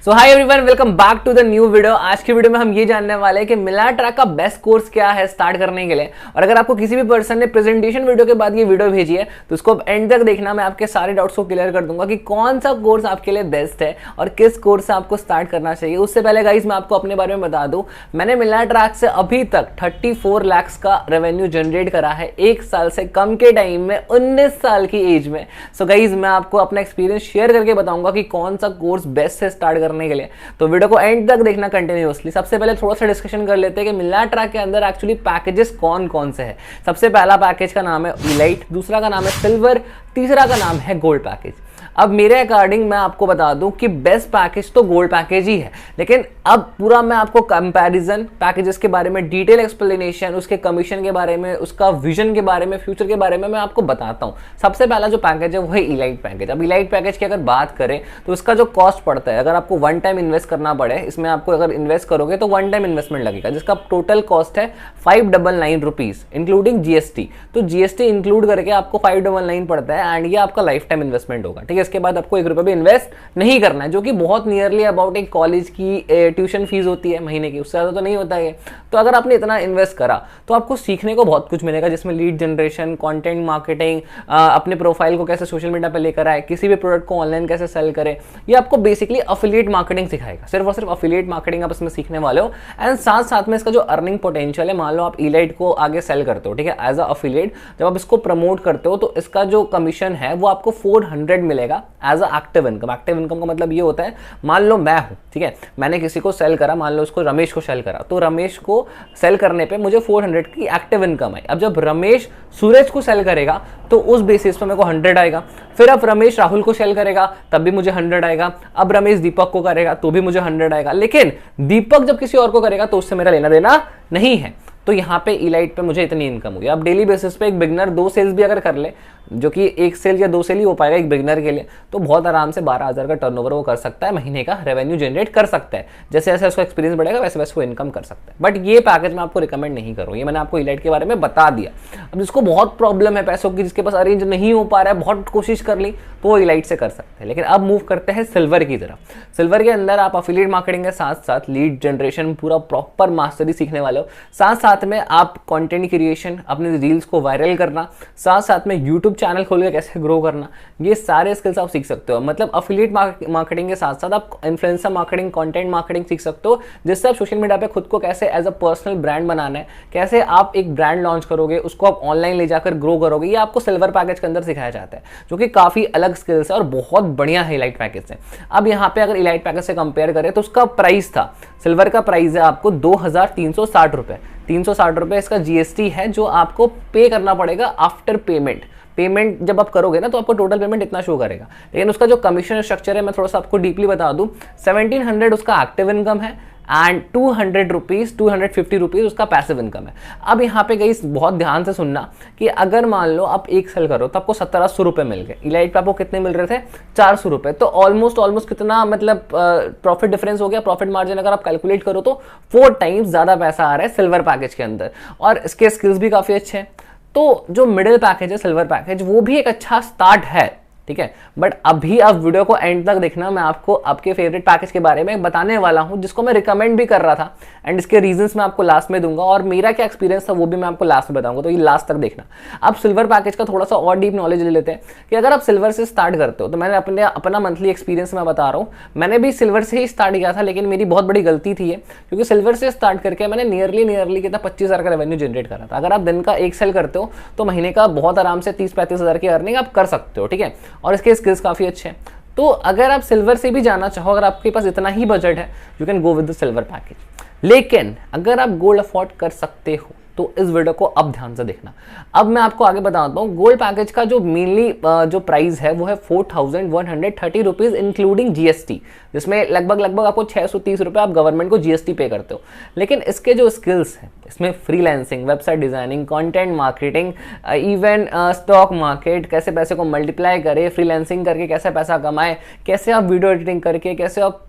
So hi everyone, welcome back to the new video. आज की video में हम ये जानने वाले हैं कि मिलाट्रैक का बेस्ट कोर्स क्या है स्टार्ट करने के लिए। और अगर आपको किसी भी पर्सन ने प्रेजेंटेशन वीडियो के बाद ये वीडियो भेजी है तो उसको एंड तक देखना, मैं आपके सारे डाउट्स को क्लियर कर दूंगा कि कौन सा कोर्स आपके लिए बेस्ट है और किस कोर्स से आपको स्टार्ट करना चाहिए। उससे पहले गाइस मैं आपको अपने बारे में बता दूं, मैंने मिलाट्रैक से अभी तक 34 लाख का रेवेन्यू जनरेट करा है एक साल से कम के टाइम में, 19 साल की एज में। सो गाइस मैं आपको अपना एक्सपीरियंस शेयर करके बताऊंगा कि कौन सा कोर्स बेस्ट है स्टार्ट करने के लिए। तो वीडियो को एंड तक देखना कंटिन्यूअसली। सबसे पहले थोड़ा सा डिस्कशन कर लेते हैं कि मिलाट्रैक के अंदर एक्चुअली पैकेजेस कौन कौन से हैं। सबसे पहला पैकेज का नाम है इलाइट, दूसरा का नाम है सिल्वर, तीसरा का नाम है गोल्ड पैकेज। अब मेरे अकॉर्डिंग मैं आपको बता दूं कि बेस्ट पैकेज तो गोल्ड पैकेज ही है, लेकिन अब पूरा मैं आपको कंपैरिजन पैकेजेस के बारे में, डिटेल एक्सप्लेनेशन, उसके कमीशन के बारे में, उसका विजन के बारे में, फ्यूचर के बारे में मैं आपको बताता हूं। सबसे पहला जो पैकेज है वो है इलाइट पैकेज। अब इलाइट पैकेज की अगर बात करें तो इसका जो कॉस्ट पड़ता है, अगर आपको वन टाइम इन्वेस्ट करना पड़े, इसमें आपको अगर इन्वेस्ट करोगे तो वन टाइम इन्वेस्टमेंट लगेगा, जिसका टोटल कॉस्ट है 599 रुपीज इंक्लूडिंग जीएसटी। तो जीएसटी इंक्लूड करके आपको 599 पड़ता है एंड ये आपका लाइफ टाइम इन्वेस्टमेंट होगा। ठीक है, इसके बाद आपको 1 रुपए भी इन्वेस्ट नहीं करना है, जो कि बहुत नियरली अबाउट एक कॉलेज की ट्यूशन फीस होती है महीने की, उससे ज्यादा तो नहीं होता है। तो अगर आपने इतना इन्वेस्ट करा तो आपको सीखने को बहुत कुछ मिलेगा, जिसमें लीड जनरेशन, कंटेंट मार्केटिंग, अपने प्रोफाइल को कैसे सोशल मीडिया पे लेकर आए, किसी भी प्रोडक्ट को ऑनलाइन कैसे सेल करे, ये आपको बेसिकली अफिलिएट मार्केटिंग सिखाएगा। सिर्फ और सिर्फ अफिलिएट मार्केटिंग आप इसमें सीखने वाले हो। एंड साथ साथ में इसका जो अर्निंग पोटेंशियल है, मान लो आप इलाइट को आगे सेल करते हो, ठीक है, एज अ अफिलिएट, जब आप इसको प्रमोट करते हो तो इसका जो कमीशन है वो आपको 400 मिलेगा as a active income. Active income का मतलब ये होता है, मान लो मैं हूं, ठीक है, मैंने किसी को सेल करा, मान लो उसको रमेश को सेल करा, तो रमेश को सेल करने पे मुझे 400 की एक्टिव इनकम आई। अब जब रमेश सूरज को सेल करेगा तो उस बेसिस पे मेरे को 100 आएगा। फिर अब रमेश राहुल को सेल करेगा तब भी मुझे 100 आएगा। अब रमेश दीपक को करेगा तो भी मुझे 100 आएगा। लेकिन दीपक जब किसी और को करेगा तो उससे मेरा लेना देना नहीं है। तो यहाँ पे इलाइट पे मुझे इतनी इनकम हुई। अब डेली बेसिस पे एक बिगनर 2 सेल्स भी अगर कर ले, जो कि 1 सेल या 2 सेल ही हो पाएगा एक बिगनर के लिए, तो बहुत आराम से 12,000 का टर्नओवर वो कर सकता है, महीने का रेवेन्यू जनरेट कर सकता है। जैसे जैसे उसका एक्सपीरियंस बढ़ेगा वैसे वैसे वो इनकम कर सकता है। बट ये पैकेज मैं आपको रिकमेंड नहीं करूँ, ये मैंने आपको इलाइट के बारे में बता दिया। अब जिसको बहुत प्रॉब्लम है पैसों की, जिसके पास अरेंज नहीं हो पा रहा है, बहुत कोशिश कर ली, तो वो इलाइट से कर सकते हैं। लेकिन अब मूव करते हैं सिल्वर की तरफ। सिल्वर के अंदर आप अफिलिएट मार्केटिंग के साथ साथ लीड जनरेशन पूरा प्रॉपर मास्टरी सीखने वाले हो। साथ साथ में आप कंटेंट क्रिएशन, अपने रील्स को वायरल करना, साथ साथ में यूट्यूब चैनल खोल के कैसे ग्रो करना, ये सारे स्किल्स आप सीख सकते हो। मतलब अफिलिएट मार्केटिंग के साथ साथ आप इन्फ्लुएंसर मार्केटिंग, कंटेंट मार्केटिंग सीख सकते हो, जिससे आप सोशल मीडिया पे खुद को कैसे एज अ पर्सनल ब्रांड बनाना है, कैसे आप एक ब्रांड लॉन्च करोगे, उसको आप ऑनलाइन ले जाकर ग्रो करोगे। ये आपको सिल्वर पैकेज के अंदर सिखाया जाता है, जो कि काफी अलग स्किल्स है और बहुत बढ़िया है इलाइट पैकेज से। अब यहाँ पे अगर इलाइट पैकेज से कंपेयर करें तो उसका प्राइस था, सिल्वर का प्राइस है आपको 2360 रुपए। 360 रुपए इसका जीएसटी है जो आपको पे करना पड़ेगा आफ्टर पेमेंट जब आप करोगे ना तो आपको टोटल पेमेंट इतना शो करेगा। लेकिन उसका जो कमीशन स्ट्रक्चर है मैं थोड़ा सा आपको डीपली बता दूं, 1700 उसका एक्टिव इनकम है एंड 250 रुपीज उसका पैसिव इनकम है। अब यहाँ पे गाइस बहुत ध्यान से सुनना कि अगर मान लो आप एक सेल करो तो आपको 1700 रुपए मिल गए, इलाइट पे आपको कितने मिल रहे थे 400 रुपए। तो ऑलमोस्ट कितना मतलब प्रॉफिट डिफरेंस हो गया, प्रॉफिट मार्जिन अगर आप कैलकुलेट करो तो 4 टाइम्स ज्यादा पैसा आ रहा है सिल्वर पैकेज के अंदर। और इसके स्किल्स भी काफी अच्छे हैं। तो जो मिडिल पैकेज है सिल्वर पैकेज, वो भी एक अच्छा स्टार्ट है, ठीक है। बट अभी आप वीडियो को एंड तक देखना, मैं आपको आपके फेवरेट पैकेज के बारे में बताने वाला हूं, जिसको मैं रिकमेंड भी कर रहा था एंड इसके रीजंस मैं आपको लास्ट में दूंगा, और मेरा क्या एक्सपीरियंस था वो भी मैं आपको लास्ट में बताऊंगा। तो ये लास्ट तक देखना। अब सिल्वर पैकेज का थोड़ा सा और डीप नॉलेज ले लेते हैं कि अगर आप सिल्वर से स्टार्ट करते हो, तो मैंने अपना मंथली एक्सपीरियंस मैं बता रहा हूँ, मैंने भी सिल्वर से ही स्टार्ट किया था, लेकिन मेरी बहुत बड़ी गलती थी ये, क्योंकि सिल्वर से स्टार्ट करके मैंने नियरली कितना 25,000 का रेवेन्यू जनरेट करा था। अगर आप दिन का एक सेल करते हो तो महीने का बहुत आराम से 30-35 हज़ार की अर्निंग आप कर सकते हो, ठीक है। और इसके स्किल्स काफी अच्छे हैं। तो अगर आप सिल्वर से भी जाना चाहो, अगर आपके पास इतना ही बजट है, you can go with the silver package. लेकिन अगर आप गोल्ड अफोर्ड कर सकते हो तो इस वीडियो को अब ध्यान से देखना। अब मैं आपको आगे बताता हूँ, गोल्ड पैकेज का जो मेनली जो प्राइस है वो है 4130 रुपीज इंक्लूडिंग जीएसटी, जिसमें लगभग आपको 630 रुपए आप गवर्नमेंट को जीएसटी पे करते हो। लेकिन इसके जो स्किल्स हैं, इसमें freelancing, website designing, content marketing, even stock market, कैसे पैसे को मल्टीप्लाई करे, फ्रीलांसिंग करके कैसे पैसा कमाए, कैसे आप वीडियो एडिटिंग करके कैसे आप,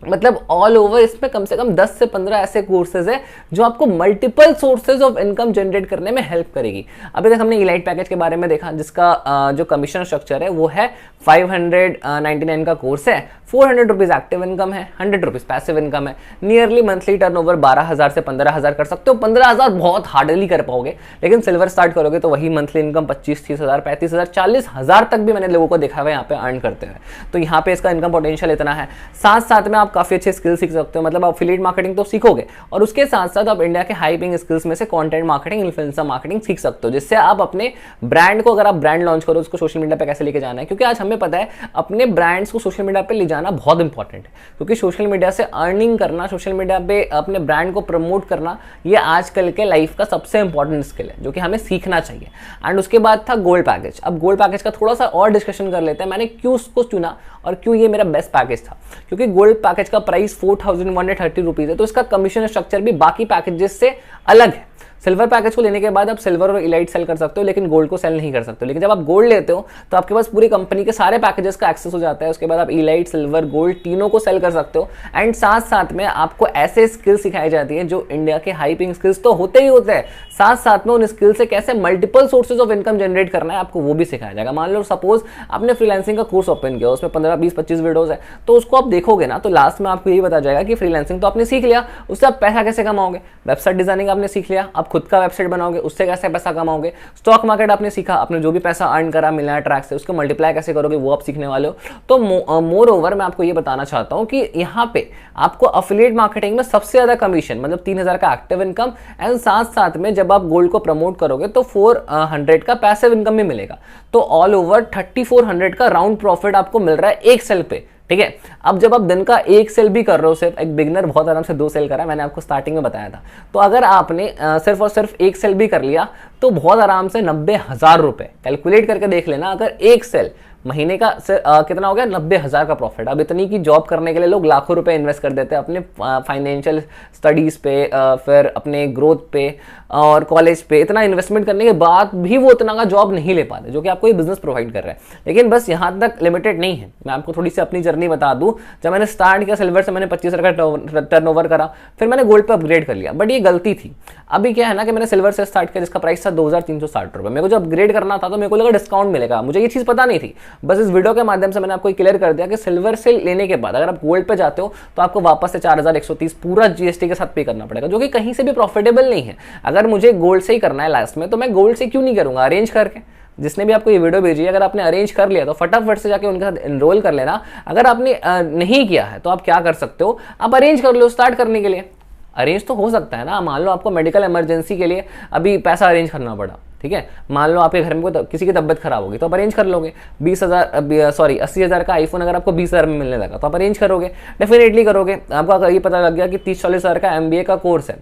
मतलब ऑल ओवर इसमें कम से कम 10 से 15 ऐसे कोर्सेज है जो आपको multiple sources of income generate करने में हेल्प करेगी। अभी तक हमने इलाइट पैकेज के बारे में देखा, जिसका जो कमीशन स्ट्रक्चर है वो है 599 का कोर्स है, ₹400 एक्टिव इनकम है, ₹100 पैसिव इनकम है, नियरली मंथली टर्नओवर 12,000 से 15,000 कर सकते हो। 15,000 बहुत हार्डली कर पाओगे, लेकिन सिल्वर स्टार्ट करोगे तो वही मंथली इनकम 25-30,000, 35,000, 40,000 तक भी मैंने लोगों को देखा हुआ है यहाँ पे अर्न करते हुए। तो यहाँ पे इसका इनकम पोटेंशियल इतना है। साथ साथ में आप काफी अच्छे स्किल सीख सकते हो, मतलब आप एफिलिएट मार्केटिंग तो सीखोगे और उसके साथ साथ आप इंडिया के हाई पेइंग स्किल्स में से कंटेंट मार्केटिंग, इन्फ्लुएंसर मार्केटिंग सीख सकते हो, जिससे आप अपने ब्रांड को, अगर आप ब्रांड लॉन्च करो, उसको सोशल मीडिया पे कैसे लेके जाना है। क्योंकि आज हमें पता है अपने ब्रांड्स को सोशल मीडिया पे ले जाना बहुत इंपॉर्टेंट है, क्योंकि सोशल मीडिया से अर्निंग करना, सोशल मीडिया पे अपने ब्रांड को प्रमोट करना, ये आजकल के लाइफ का सबसे इंपॉर्टेंट स्किल है जो कि हमें सीखना चाहिए। एंड उसके बाद था गोल्ड पैकेज। अब गोल्ड पैकेज का थोड़ा सा और डिस्कशन कर लेते हैं, मैंने क्यों उसको चुना और क्यों ये मेरा बेस्ट पैकेज था। क्योंकि गोल्ड पैकेज का प्राइस 4,130 रुपीज है, तो इसका कमीशन स्ट्रक्चर भी बाकी पैकेजेस से अलग है। सिल्वर पैकेज को लेने के बाद आप सिल्वर और इलाइट सेल कर सकते हो, लेकिन गोल्ड को सेल नहीं कर सकते हो। लेकिन जब आप गोल्ड लेते हो तो आपके पास पूरी कंपनी के सारे पैकेजेस का एक्सेस हो जाता है। उसके बाद आप इलाइट, सिल्वर, गोल्ड तीनों को सेल कर सकते हो। एंड साथ साथ में आपको ऐसे स्किल्स सिखाई जाती है जो इंडिया के हाई पेइंग स्किल्स तो होते ही होते हैं, साथ साथ में उन स्किल से कैसे multiple sources of income generate करना है आपको वो भी सिखाया जाएगा। मान लो सपोज आपने फ्रीलांसिंग का कोर्स ओपन किया, उसमें 15, 20, 25 वीडियोस है, तो उसको आप देखोगे ना तो लास्ट में आपको यही बता जाएगा कि फ्रीलांसिंग तो आपने सीख लिया, उससे आप पैसा कैसे कमाओगे। वेबसाइट डिजाइनिंग आपने सीख लिया, आप खुद का वेबसाइट बनाओगे, उससे कैसे पैसा कमाओगे। स्टॉक मार्केट आपने सीखा, आपने जो भी पैसा अर्न करा मिलना ट्रैक से, उसको मल्टीप्लाई कैसे करोगे वो आप सीखने वाले हो। तो मोर ओवर मैं आपको ये बताना चाहता हूं कि यहाँ पे आपको एफिलिएट मार्केटिंग में सबसे ज्यादा कमीशन, मतलब 3,000 का एक्टिव इनकम, एंड साथ साथ में जब आप गोल्ड को प्रमोट करोगे तो 400 का पैसिव इनकम भी मिलेगा। तो ऑल ओवर 3,400 का राउंड प्रॉफिट आपको मिल रहा है एक सेल पे। ठीक है, अब जब आप दिन का एक सेल भी कर रहे हो, सिर्फ एक बिगनर बहुत आराम से 2 सेल करा, मैंने आपको स्टार्टिंग में बताया था। तो अगर आपने सिर्फ और सिर्फ एक सेल भी कर लिया तो बहुत आराम से 90,000 रुपए, कैलकुलेट करके देख लेना, अगर एक सेल महीने का कितना हो गया, 90,000 का प्रॉफिट। अब इतनी की जॉब करने के लिए लोग लाखों रुपए इन्वेस्ट कर देते हैं अपने फाइनेंशियल स्टडीज पे, फिर अपने ग्रोथ पे और कॉलेज पे। इतना इन्वेस्टमेंट करने के बाद भी वो इतना का जॉब नहीं ले पाते, जो कि आपको ये बिजनेस प्रोवाइड कर रहा है। लेकिन बस यहाँ तक लिमिटेड नहीं है, मैं आपको थोड़ी सी अपनी जर्नी बता दूं। जब मैंने स्टार्ट किया सिल्वर से, मैंने 25,000 का टर्नओवर करा, फिर मैंने गोल्ड पे अपग्रेड कर लिया, बट ये गलती थी। अभी क्या है ना कि मैंने सिल्वर से स्टार्ट किया जिसका प्राइस था 2,360 रुपए। मेरे को जब अपग्रेड करना था तो मेरे को लगा डिस्काउंट मिलेगा, मुझे ये चीज पता नहीं थी। बस इस वीडियो के माध्यम से मैंने आपको क्लियर कर दिया कि सिल्वर से लेने के बाद अगर आप गोल्ड पे जाते हो तो आपको वापस से 4,130 पूरा जीएसटी के साथ पे करना पड़ेगा, जो कि कहीं से भी प्रॉफिटेबल नहीं है। अगर मुझे गोल्ड से ही करना है लास्ट में, तो मैं गोल्ड से क्यों नहीं करूंगा, अरेंज करके। जिसने भी आपको ये वीडियो भेजी है, अगर आपने अरेंज कर लिया तो फटाफट से जाके उनके साथ एनरोल कर लेना। अगर आपने नहीं किया है तो आप क्या कर सकते हो, आप अरेंज कर लो स्टार्ट करने के लिए। अरेंज तो हो सकता है ना, मान लो आपको मेडिकल इमरजेंसी के लिए अभी पैसा अरेंज करना पड़ा, ठीक है, मान लो आपके घर में किसी की तबियत खराब होगी तो आप अरेंज कर लोगे। 80,000 का आईफोन अगर आपको 20,000 में मिलने लगा तो आप अरेंज करोगे, डेफिनेटली करोगे। आपको अगर ये पता लग गया कि 30-40,000 का एमबीए का कोर्स है,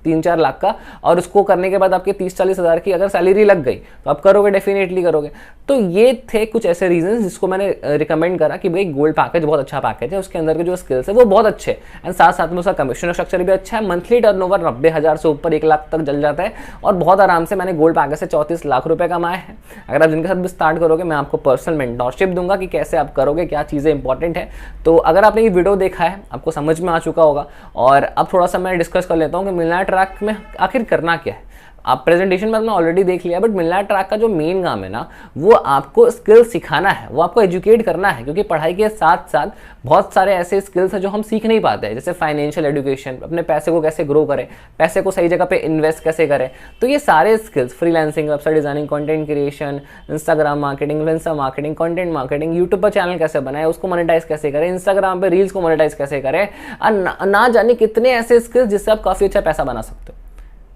3-4 लाख का, और उसको करने के बाद आपके 30-40,000 की अगर सैलरी लग गई तो आप करोगे, डेफिनेटली करोगे। तो ये थे कुछ ऐसे रीजन जिसको मैंने रिकमेंड करा कि भाई गोल्ड पैकेज बहुत अच्छा पैकेज है, उसके अंदर के जो स्किल्स है वो बहुत अच्छे हैं, एंड साथ साथ में उसका कमीशन स्ट्रक्चर भी अच्छा है। मंथली टर्नओवर 90,000 से ऊपर 1 लाख तक जल जाता है, और बहुत आराम से मैंने गोल्ड पैकेज से 34 लाख रुपए कमाए हैं। अगर आप जिनके साथ भी स्टार्ट करोगे, मैं आपको पर्सनल मेंटरशिप दूंगा कि कैसे आप करोगे, क्या चीजें इंपॉर्टेंट है। तो अगर आपने ये वीडियो देखा है, आपको समझ में आ चुका होगा। और अब थोड़ा सा मैं डिस्कस कर लेता हूँ कि मिलनायर ट्रैक में आखिर करना क्या है। आप प्रेजेंटेशन में आपने ऑलरेडी देख लिया, बट मिलनायर ट्रैक का जो मेन काम है ना, वो आपको स्किल सिखाना है, वो आपको एजुकेट करना है। क्योंकि पढ़ाई के साथ साथ बहुत सारे ऐसे स्किल्स हैं जो हम सीख नहीं पाते हैं, जैसे फाइनेंशियल एजुकेशन, अपने पैसे को कैसे ग्रो करें, पैसे को सही जगह पे इन्वेस्ट कैसे करें। तो ये सारे skills, freelancing, website designing, content creation, Instagram marketing, influencer marketing, content marketing, YouTube पर चैनल कैसे बनाए, उसको मोनेटाइज कैसे करें, इंस्टाग्राम पे रील्स को मोनेटाइज कैसे करें, ना जाने कितने ऐसे स्किल्स जिससे आप काफी अच्छा पैसा बना सकते हो।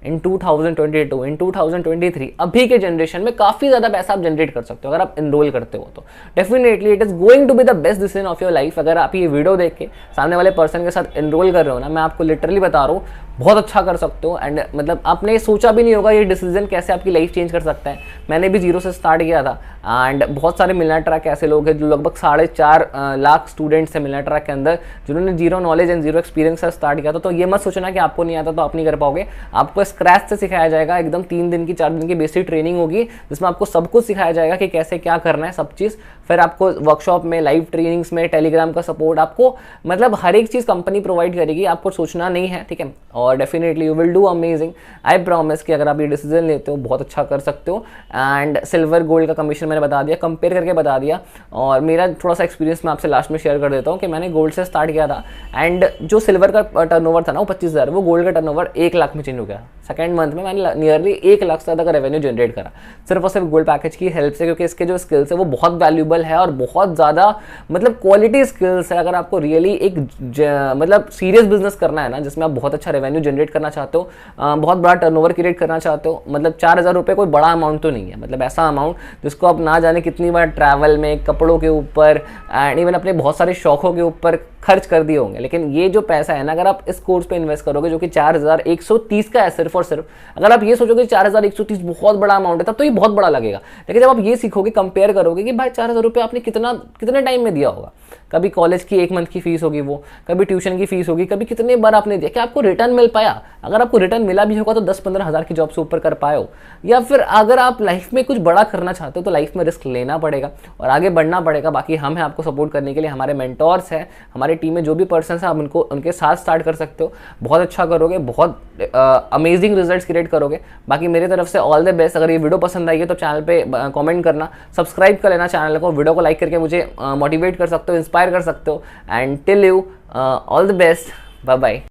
इन 2022, इन 2023 अभी के जनरेशन में काफी ज्यादा पैसा आप जनरेट कर सकते हो अगर आप एनरोल करते हो तो। Definitely it is going to be the best decision of your life. अगर आप ये वीडियो देख के सामने वाले पर्सन के साथ एनरोल कर रहे हो ना, मैं आपको लिटरली बता रहा हूँ, बहुत अच्छा कर सकते हो। एंड मतलब आपने सोचा भी नहीं होगा ये डिसीजन कैसे आपकी लाइफ चेंज कर सकता है। मैंने भी 0 से स्टार्ट किया था, एंड बहुत सारे मिलनायर ट्रैक ऐसे लोग हैं जो लगभग 4.5 लाख स्टूडेंट्स हैं मिलनायर ट्रैक के अंदर, जिन्होंने 0 नॉलेज एंड 0 एक्सपीरियंस से स्टार्ट किया था। तो ये मत सोचना कि आपको नहीं आता तो आप नहीं कर पाओगे। आपको स्क्रैच से सिखाया जाएगा, एकदम 3 दिन की 4 दिन की बेसिक ट्रेनिंग होगी जिसमें आपको सब कुछ सिखाया जाएगा कि कैसे क्या करना है, सब चीज़। फिर आपको वर्कशॉप में, लाइव ट्रेनिंग्स में, टेलीग्राम का सपोर्ट, आपको मतलब हर एक चीज़ कंपनी प्रोवाइड करेगी, आपको सोचना नहीं है, ठीक है। और definitely you will do amazing, I promise कि अगर आप ये डिसीजन लेते हो बहुत अच्छा कर सकते हो। एंड सिल्वर गोल्ड का कमीशन मैंने बता दिया, कंपेयर करके बता दिया। और मेरा थोड़ा सा एक्सपीरियंस मैं आपसे लास्ट में शेयर कर देता हूँ कि मैंने गोल्ड से स्टार्ट किया था, एंड जो सिल्वर का टर्नओवर था ना वो 25,000, वो गोल्ड का टर्नओवर 1 लाख में चेंज हो गया। सेकेंड मंथ में मैंने नियरली 1 लाख से ज़्यादा का रेवेन्यू जनरेट करा, सिर्फ और सिर्फ गोल्ड पैकेज की हेल्प से, क्योंकि इसके जो स्किल्स है वो बहुत वैल्यूबल है और बहुत ज़्यादा मतलब क्वालिटी स्किल्स है। अगर आपको रियली एक मतलब सीरियस बिजनेस करना है ना, जिसमें आप बहुत अच्छा रेवेन्यू जनरेट करना चाहते हो, बहुत बड़ा टर्नओवर क्रिएट करना चाहते हो, मतलब 4,000 रुपये कोई बड़ा अमाउंट तो नहीं है, मतलब ऐसा अमाउंट जिसको आप ना जाने कितनी बार ट्रैवल में, कपड़ों के ऊपर एंड इवन अपने बहुत सारे शौकों के ऊपर खर्च कर दिए होंगे। लेकिन ये जो पैसा है ना, अगर आप इस कोर्स पे इन्वेस्ट करोगे जो कि 4,130 का है सिर्फ और सिर्फ, अगर आप ये सोचोगे 4,130 बहुत बड़ा अमाउंट है तब तो ये बहुत बड़ा लगेगा। लेकिन जब आप ये सीखोगे, कंपेयर करोगे कि भाई 4,000 रुपये आपने कितने टाइम में दिया होगा, कभी कॉलेज की 1 मंथ की फीस होगी वो, कभी ट्यूशन की फीस होगी, कभी कितने बार आपने दिया, क्या आपको रिटर्न मिल पाया? अगर आपको रिटर्न मिला भी होगा तो 10-15 हज़ार की जॉब से ऊपर कर पाए हो। या फिर अगर आप लाइफ में कुछ बड़ा करना चाहते हो तो लाइफ में रिस्क लेना पड़ेगा और आगे बढ़ना पड़ेगा। बाकी हम हैं आपको सपोर्ट करने के लिए, हमारे मेंटोर्स हैं, हमारी टीम में जो भी पर्सन है आप उनके साथ स्टार्ट कर सकते हो। बहुत अच्छा करोगे, बहुत अमेजिंग रिजल्ट्स क्रिएट करोगे। बाकी मेरी तरफ से ऑल द बेस्ट। अगर ये वीडियो पसंद आई है तो चैनल पे कमेंट करना, सब्सक्राइब कर लेना चैनल को, वीडियो को लाइक करके मुझे मोटिवेट कर सकते हो, इंस्पायर कर सकते हो। And till you all the best, bye bye.